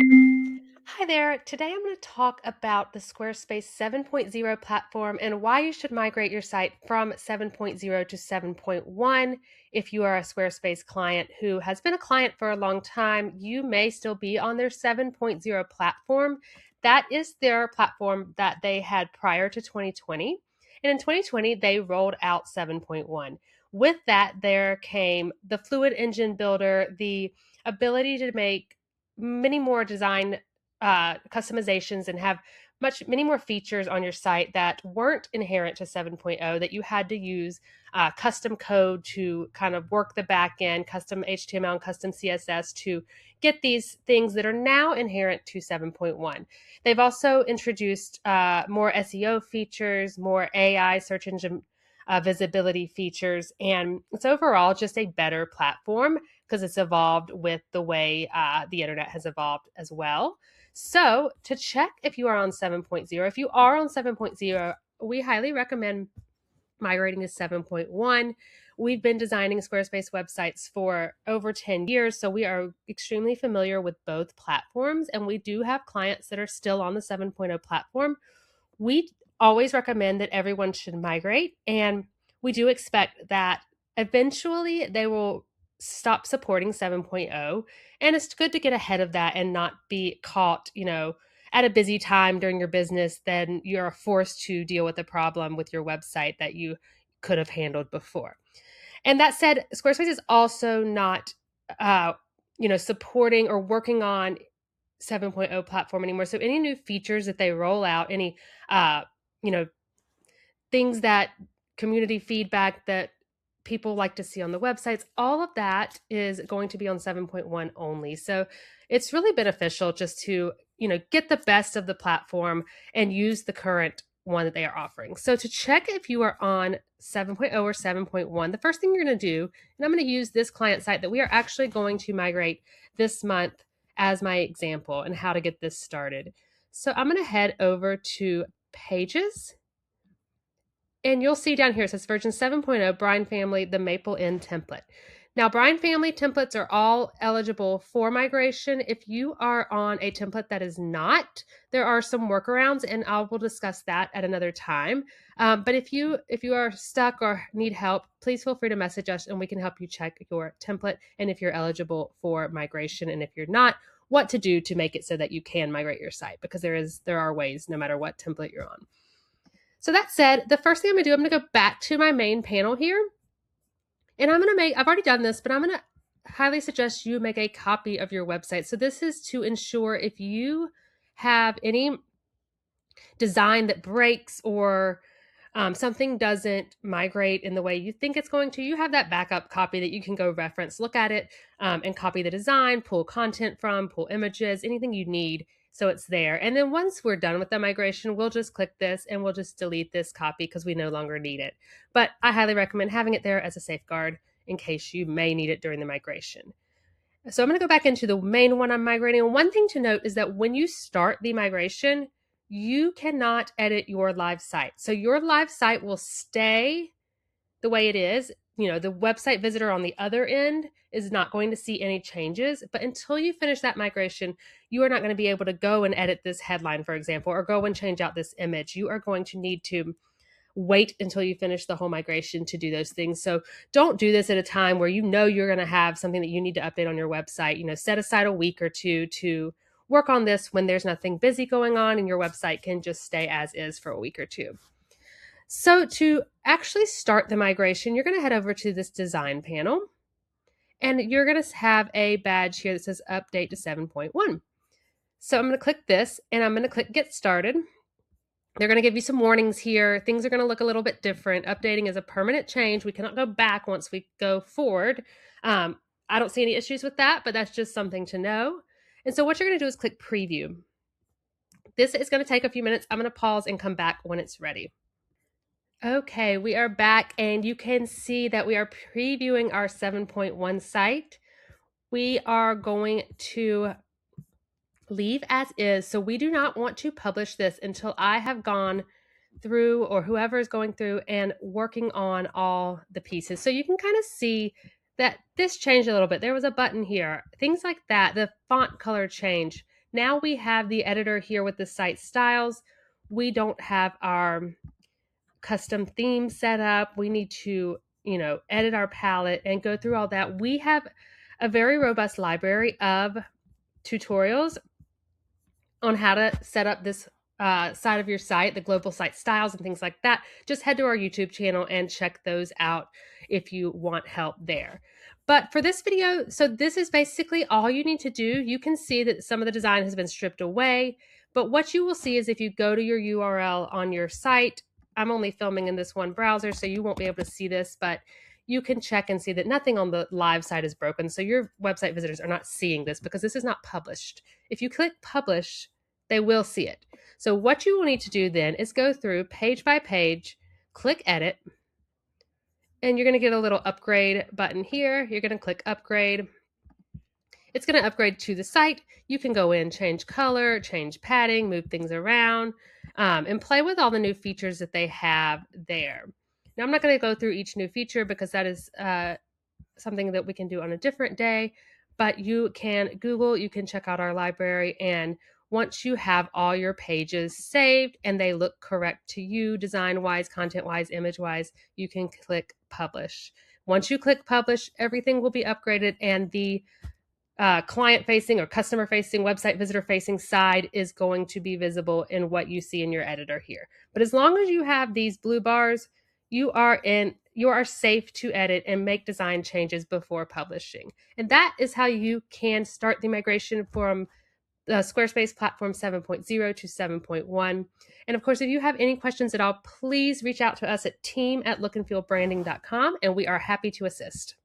Hi there. Today I'm going to talk about the Squarespace 7.0 platform and why you should migrate your site from 7.0 to 7.1. If you are a Squarespace client who has been a client for a long time, you may still be on their 7.0 platform. That is their platform that they had prior to 2020. And in 2020, they rolled out 7.1. With that, there came the Fluid Engine Builder, the ability to make many more design customizations and have many more features on your site that weren't inherent to 7.0 that you had to use custom code to kind of work the back end, custom HTML and custom CSS to get these things that are now inherent to 7.1. They've also introduced more SEO features, more AI search engine visibility features, and it's overall just a better platform because it's evolved with the way the internet has evolved as well. So, to check if you are on 7.0, if you are on 7.0, we highly recommend migrating to 7.1. We've been designing Squarespace websites for over 10 years, so we are extremely familiar with both platforms, and we do have clients that are still on the 7.0 platform. We always recommend that everyone should migrate, and we do expect that eventually they will stop supporting 7.0, and it's good to get ahead of that and not be caught, at a busy time during your business. Then you're forced to deal with a problem with your website that you could have handled before. And that said, Squarespace is also not supporting or working on 7.0 platform anymore. So any new features that they roll out, any uh, you know, things that community feedback that people like to see on the websites, all of that is going to be on 7.1 only. So it's really beneficial just to, get the best of the platform and use the current one that they are offering. So to check if you are on 7.0 or 7.1, the first thing you're going to do, and I'm going to use this client site that we are actually going to migrate this month as my example and how to get this started. So I'm going to head over to Pages, and you'll see down here it says version 7.0 Brine Family, the Maple Inn template. Now, Brine Family templates are all eligible for migration. If you are on a template that is not, there are some workarounds, and I will discuss that at another time. But if you are stuck or need help, please feel free to message us, and we can help you check your template and if you're eligible for migration. And if you're not, what to do to make it so that you can migrate your site, because there are ways no matter what template you're on. So that said, the first thing I'm going to go back to my main panel here. And I've already done this, but I'm going to highly suggest you make a copy of your website. So this is to ensure if you have any design that breaks or something doesn't migrate in the way you think it's going to, you have that backup copy that you can go reference, look at it, and copy the design, pull content from, pull images, anything you need. So it's there. And then once we're done with the migration, we'll just click this and we'll just delete this copy because we no longer need it. But I highly recommend having it there as a safeguard in case you may need it during the migration. So I'm going to go back into the main one I'm migrating. And one thing to note is that when you start the migration, you cannot edit your live site. So your live site will stay the way it is. The website visitor on the other end is not going to see any changes. But until you finish that migration, you are not going to be able to go and edit this headline, for example, or go and change out this image. You are going to need to wait until you finish the whole migration to do those things. So don't do this at a time where you're going to have something that you need to update on your website. Set aside a week or two to work on this when there's nothing busy going on and your website can just stay as is for a week or two. So to actually start the migration, you're going to head over to this design panel, and you're going to have a badge here that says update to 7.1. So I'm going to click this, and I'm going to click get started. They're going to give you some warnings here. Things are going to look a little bit different. Updating is a permanent change. We cannot go back once we go forward. I don't see any issues with that, but that's just something to know. And so what you're going to do is click preview. This is going to take a few minutes. I'm going to pause and come back when it's ready. Okay, we are back, and you can see that we are previewing our 7.1 site. We are going to leave as is. So we do not want to publish this until I have gone through, or whoever is going through and working on all the pieces. So you can kind of see that this changed a little bit. There was a button here, things like that. The font color change Now we have the editor here with the site styles. We don't have our custom theme set up. We need to, edit our palette and go through all that. We have a very robust library of tutorials on how to set up this side of your site, the global site styles and things like that. Just head to our YouTube channel and check those out if you want help there. But for this video, so this is basically all you need to do. You can see that some of the design has been stripped away, but what you will see is if you go to your URL on your site, I'm only filming in this one browser, so you won't be able to see this, but you can check and see that nothing on the live site is broken. So your website visitors are not seeing this because this is not published. If you click publish, they will see it. So what you will need to do then is go through page by page, click edit, and you're going to get a little upgrade button here. You're going to click upgrade. It's going to upgrade to the site. You can go in, change color, change padding, move things around, and play with all the new features that they have there. Now, I'm not going to go through each new feature because that is something that we can do on a different day, but you can Google, you can check out our library, and once you have all your pages saved and they look correct to you, design-wise, content-wise, image-wise, you can click publish. Once you click publish, everything will be upgraded, and the client-facing or customer-facing, website visitor-facing side is going to be visible in what you see in your editor here. But as long as you have these blue bars, you are safe to edit and make design changes before publishing. And that is how you can start the migration from the Squarespace platform 7.0 to 7.1. And of course, if you have any questions at all, please reach out to us at team@lookandfeelbranding.com, and we are happy to assist.